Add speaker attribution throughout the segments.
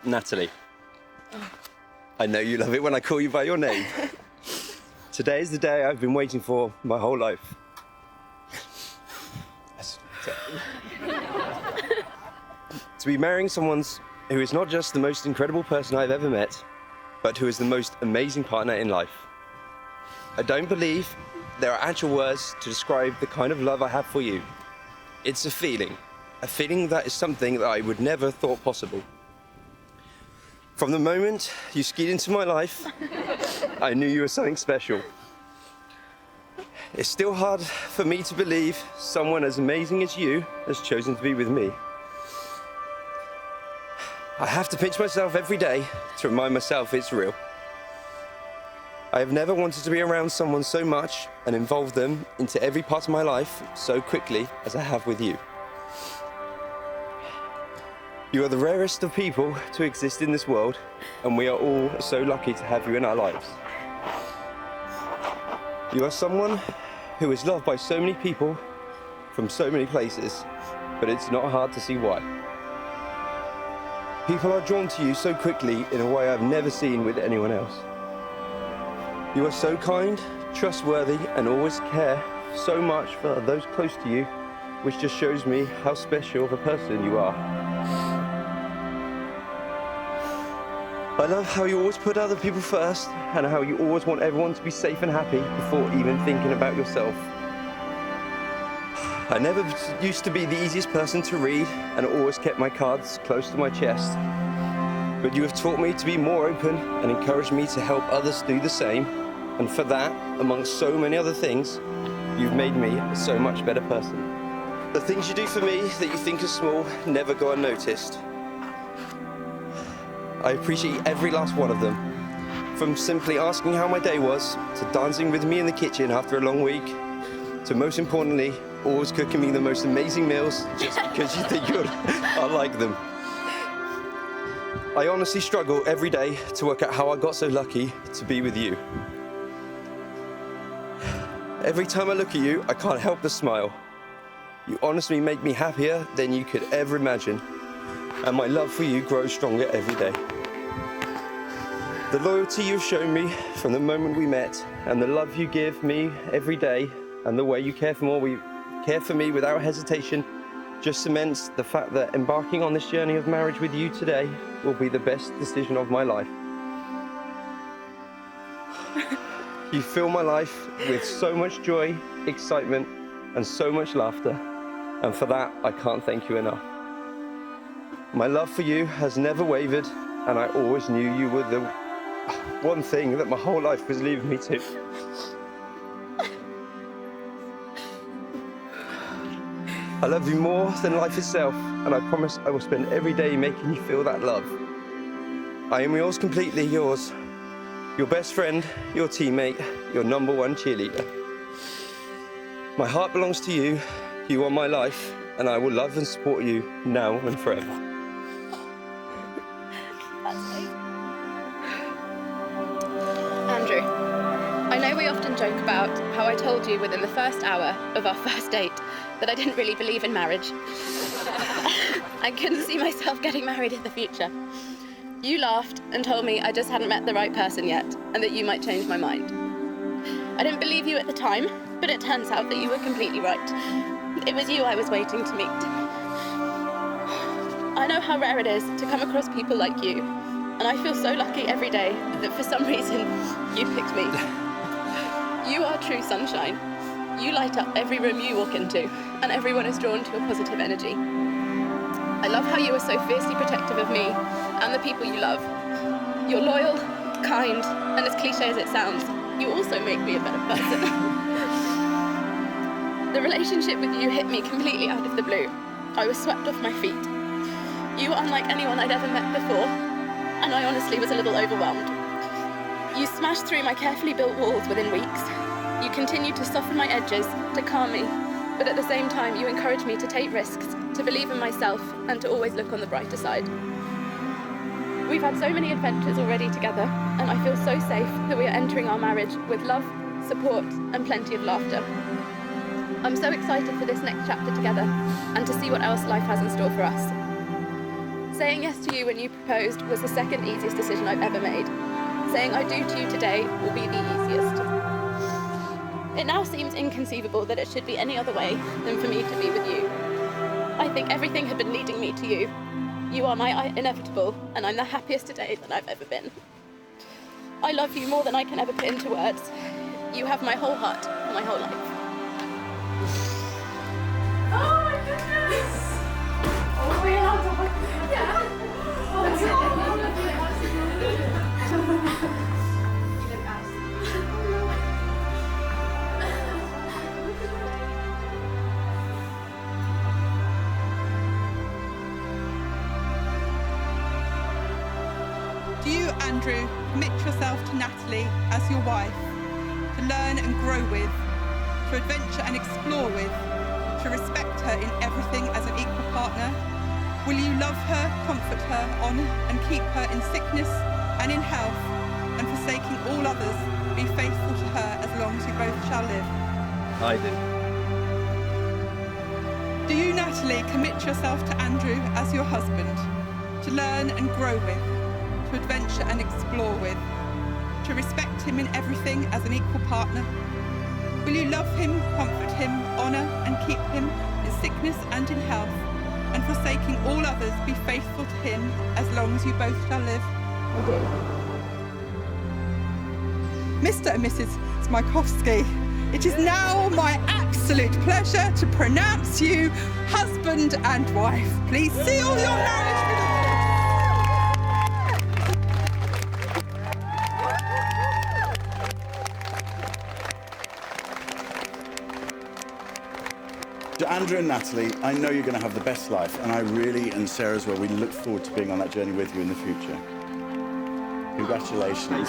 Speaker 1: Nathalie. I know you love it when I call you by your name. Today is the day I've been waiting for my whole life. To be marrying someone who is not just the most incredible person I've ever met, but who is the most amazing partner in life. I don't believe there are actual words to describe the kind of love I have for you. It's a feeling that is something that I would never thought possible. From the moment you skied into my life, I knew you were something special. It's still hard for me to believe someone as amazing as you has chosen to be with me. I have to pinch myself every day to remind myself it's real. I have never wanted to be around someone so much and involve them into every part of my life so quickly as I have with you. You are the rarest of people to exist in this world, and we are all so lucky to have you in our lives. You are someone who is loved by so many people from so many places, but it's not hard to see why. People are drawn to you so quickly in a way I've never seen with anyone else. You are so kind, trustworthy, and always care so much for those close to you, which just shows me how special of a person you are. I love how you always put other people first and how you always want everyone to be safe and happy before even thinking about yourself. I never used to be the easiest person to read and always kept my cards close to my chest. But you have taught me to be more open and encouraged me to help others do the same. And for that, amongst so many other things, you've made me a so much better person. The things you do for me that you think are small never go unnoticed. I appreciate every last one of them. From simply asking how my day was, to dancing with me in the kitchen after a long week, to most importantly, always cooking me the most amazing meals just because you think I like them. I honestly struggle every day to work out how I got so lucky to be with you. Every time I look at you, I can't help but smile. You honestly make me happier than you could ever imagine, and my love for you grows stronger every day. The loyalty you've shown me from the moment we met, and the love you give me every day, and the way you care for me without hesitation, just cements the fact that embarking on this journey of marriage with you today will be the best decision of my life. You fill my life with so much joy, excitement, and so much laughter, and for that I can't thank you enough. My love for you has never wavered, and I always knew you were the one thing that my whole life was leading me to. I love you more than life itself, and I promise I will spend every day making you feel that love. I am yours completely, yours. Your best friend, your teammate, your number one cheerleader. My heart belongs to you, you are my life, and I will love and support you now and forever.
Speaker 2: Andrew, I know we often joke about how I told you within the first hour of our first date that I didn't really believe in marriage. I couldn't see myself getting married in the future. You laughed and told me I just hadn't met the right person yet, and that you might change my mind. I didn't believe you at the time, but it turns out that you were completely right. It was you I was waiting to meet. I know how rare it is to come across people like you, and I feel so lucky every day that for some reason you picked me. You are true sunshine. You light up every room you walk into, and everyone is drawn to your positive energy. I love how you are so fiercely protective of me and the people you love. You're loyal, kind, and as cliche as it sounds, you also make me a better person. The relationship with you hit me completely out of the blue. I was swept off my feet. You were unlike anyone I'd ever met before, and I honestly was a little overwhelmed. You smashed through my carefully built walls within weeks. You continued to soften my edges, to calm me, but at the same time you encouraged me to take risks, to believe in myself, and to always look on the brighter side. We've had so many adventures already together, and I feel so safe that we are entering our marriage with love, support, and plenty of laughter. I'm so excited for this next chapter together, and to see what else life has in store for us. Saying yes to you when you proposed was the second easiest decision I've ever made. Saying I do to you today will be the easiest. It now seems inconceivable that it should be any other way than for me to be with you. I think everything had been leading me to you. You are my inevitable, and I'm the happiest today that I've ever been. I love you more than I can ever put into words. You have my whole heart, my whole life.
Speaker 3: Oh my goodness! Oh my God! Yeah.
Speaker 4: Do you, Andrew, commit yourself to Nathalie as your wife, to learn and grow with, to adventure and explore with, to respect her in everything as an equal partner? Will you love her, comfort her, honour and keep her in sickness and in health, and forsaking all others, be faithful to her as long as you both shall live?
Speaker 1: I do.
Speaker 4: Do you, Nathalie, commit yourself to Andrew as your husband, to learn and grow with, to adventure and explore with, to respect him in everything as an equal partner? Will you love him, comfort him, honour and keep him in sickness and in health, and forsaking all others, be faithful to him as long as you both shall live?
Speaker 3: I do.
Speaker 4: Mr. and Mrs. Smajkowski, it is now my absolute pleasure to pronounce you husband and wife. Please seal your marriage with a
Speaker 5: To Andrew and Nathalie, I know you're going to have the best life, and I really, and Sarah as well, we look forward to being on that journey with you in the future. Congratulations.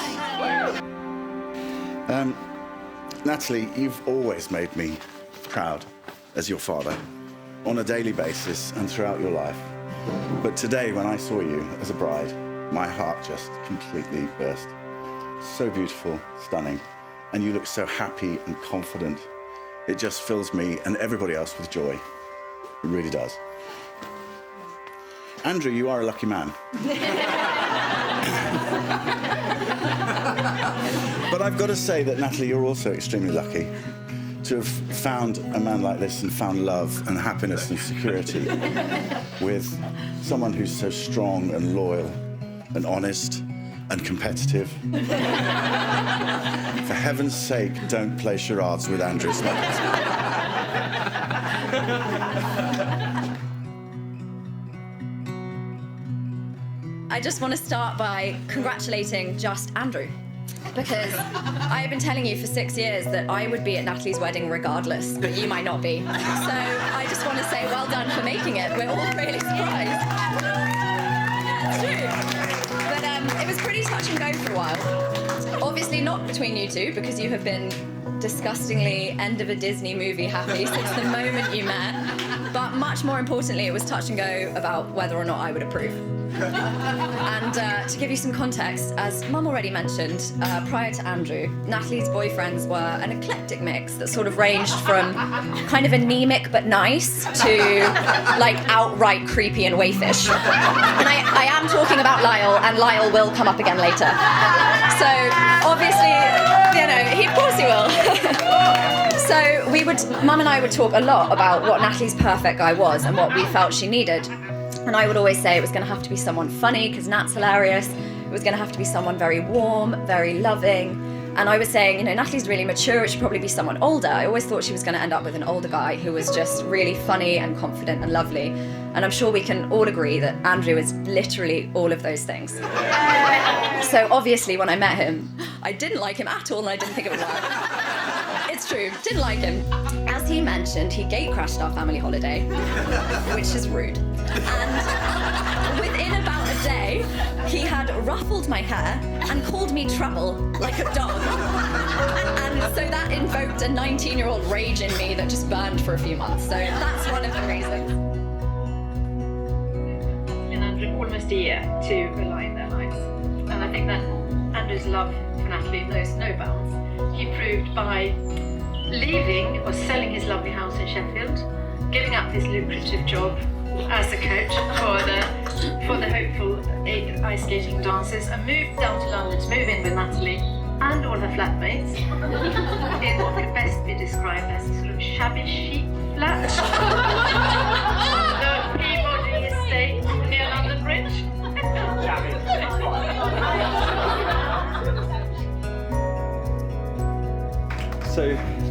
Speaker 5: Nathalie, you've always made me proud as your father, on a daily basis and throughout your life. But today, when I saw you as a bride, my heart just completely burst. So beautiful, stunning, and you look so happy and confident. It just fills me and everybody else with joy. It really does. Andrew, you are a lucky man. But I've got to say that, Nathalie, you're also extremely lucky to have found a man like this and found love and happiness and security with someone who's so strong and loyal and honest and competitive. For heaven's sake, don't play charades with Andrew Smajkowski.
Speaker 6: I just want to start by congratulating just Andrew, because I have been telling you for 6 years that I would be at Nathalie's wedding regardless, but you might not be. So I just want to say well done for making it. We're all really surprised. Yeah, it's true. But it was pretty touch and go for a while. Obviously not between you two, because you have been disgustingly end of a Disney movie happy since the moment you met. But much more importantly, it was touch and go about whether or not I would approve. And to give you some context, as Mum already mentioned, prior to Andrew, Nathalie's boyfriends were an eclectic mix that sort of ranged from kind of anemic but nice to like outright creepy and wayfish. And I am talking about Lyle, and Lyle will come up again later. So obviously, you know, of course he will. So Mum and I would talk a lot about what Nathalie's perfect guy was and what we felt she needed. And I would always say it was going to have to be someone funny, because Nat's hilarious. It was going to have to be someone very warm, very loving. And I was saying, you know, Nathalie's really mature, it should probably be someone older. I always thought she was going to end up with an older guy who was just really funny and confident and lovely. And I'm sure we can all agree that Andrew is literally all of those things. So obviously when I met him, I didn't like him at all, and I didn't think it would work. It's true, didn't like him. As he mentioned, he gate crashed our family holiday, which is rude. And within about a day, he had ruffled my hair and called me trouble, like a dog. And so that invoked a 19-year-old rage in me that just burned for a few months. So that's one of the reasons.
Speaker 3: And Andrew, almost a year to align their lives. And I think that Andrew's love for Nathalie knows no bounds. He proved by leaving or selling his lovely house in Sheffield, giving up his lucrative job, as a coach for the hopeful ice skating dancers, and moved down to London to move in with Nathalie and all her flatmates in what could best be described as a sort of shabby chic flat. The Peabody Estate near London Bridge.
Speaker 1: So,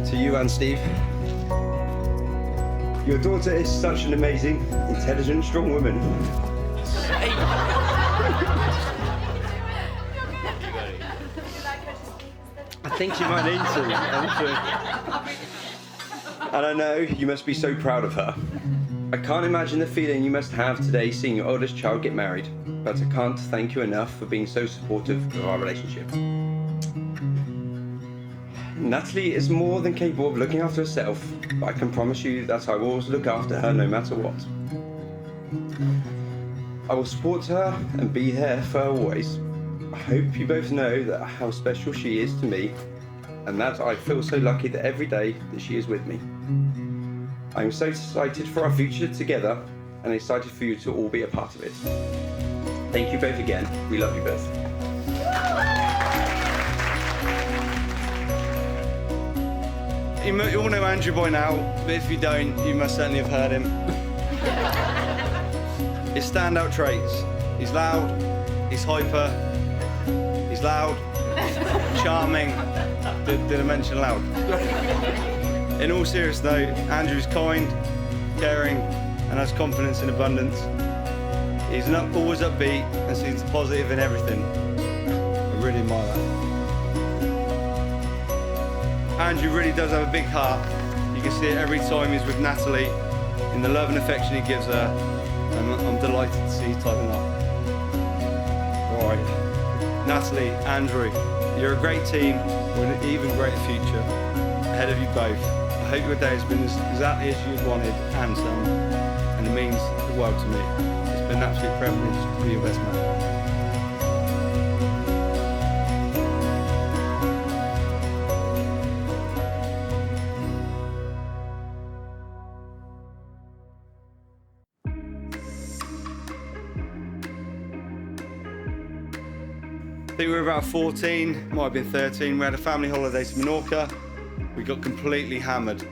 Speaker 1: to you and Steve, your daughter is such an amazing, intelligent, strong woman. I think she might need to. And I know you must be so proud of her. I can't imagine the feeling you must have today seeing your oldest child get married, but I can't thank you enough for being so supportive of our relationship. Nathalie is more than capable of looking after herself, but I can promise you that I will always look after her no matter what. I will support her and be there for her always. I hope you both know that how special she is to me, and that I feel so lucky that every day that she is with me. I am so excited for our future together, and excited for you to all be a part of it. Thank you both again. We love you both.
Speaker 7: You all know Andrew by now, but if you don't, you must certainly have heard him. His standout traits: he's loud, he's hyper, he's loud, charming. Did I mention loud? In all seriousness though, Andrew's kind, caring, and has confidence in abundance. He's always upbeat and sees the positive in everything. I really admire that. Andrew really does have a big heart. You can see it every time he's with Nathalie, in the love and affection he gives her, and I'm delighted to see you typing up. All right, Nathalie, Andrew, you're a great team with an even greater future ahead of you both. I hope your day has been exactly as you wanted and some, and it means the world to me. It's been an absolute privilege to be your best man. I think we were about 14, might have been 13. We had a family holiday to Menorca. We got completely hammered.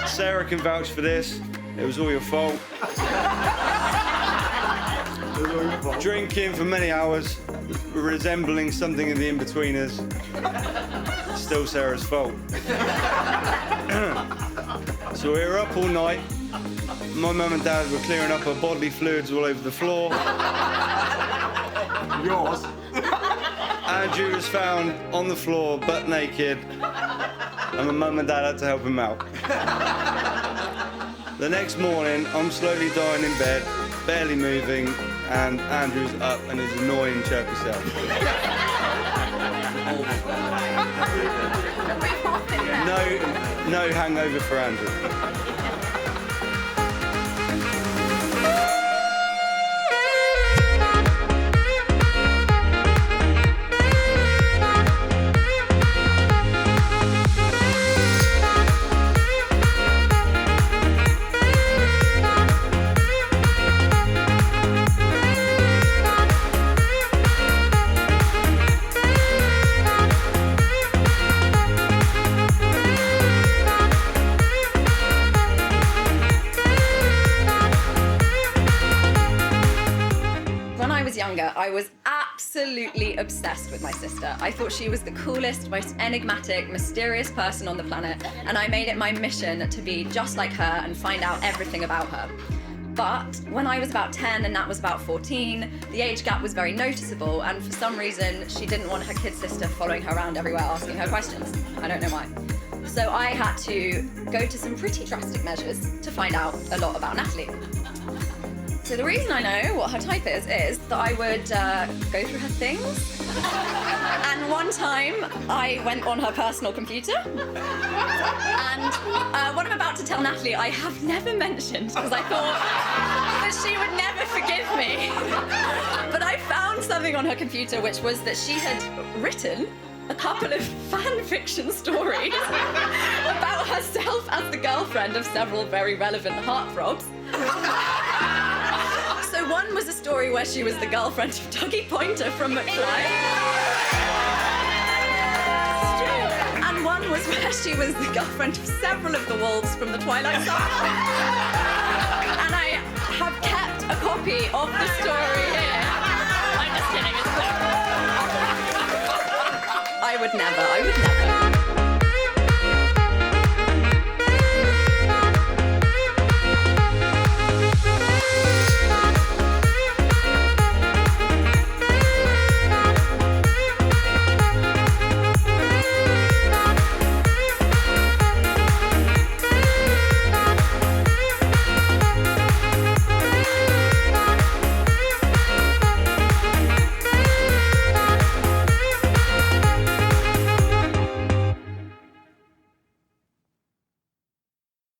Speaker 7: Sarah can vouch for this. It was all your fault. Drinking for many hours, resembling something in the in-betweeners. Still Sarah's fault. So we were up all night. My mum and dad were clearing up her bodily fluids all over the floor.
Speaker 5: Yours?
Speaker 7: Andrew was found on the floor, butt naked, and my mum and dad had to help him out. The next morning, I'm slowly dying in bed, barely moving, and Andrew's up and his annoying chirpy self. No hangover for Andrew.
Speaker 6: I was absolutely obsessed with my sister. I thought she was the coolest, most enigmatic, mysterious person on the planet, and I made it my mission to be just like her and find out everything about her. But when I was about 10 and Nat was about 14, the age gap was very noticeable, and for some reason she didn't want her kid sister following her around everywhere asking her questions. I don't know why. So I had to go to some pretty drastic measures to find out a lot about Nathalie. So the reason I know what her type is that I would go through her things. And one time I went on her personal computer. And what I'm about to tell Nathalie, I have never mentioned because I thought that she would never forgive me. But I found something on her computer which was that she had written a couple of fan fiction stories about herself as the girlfriend of several very relevant heartthrobs. So one was a story where she was the girlfriend of Dougie Pointer from McFly. And one was where she was the girlfriend of several of the wolves from the Twilight Saga. And I have kept a copy of the story here. I'm just kidding, it's I would never.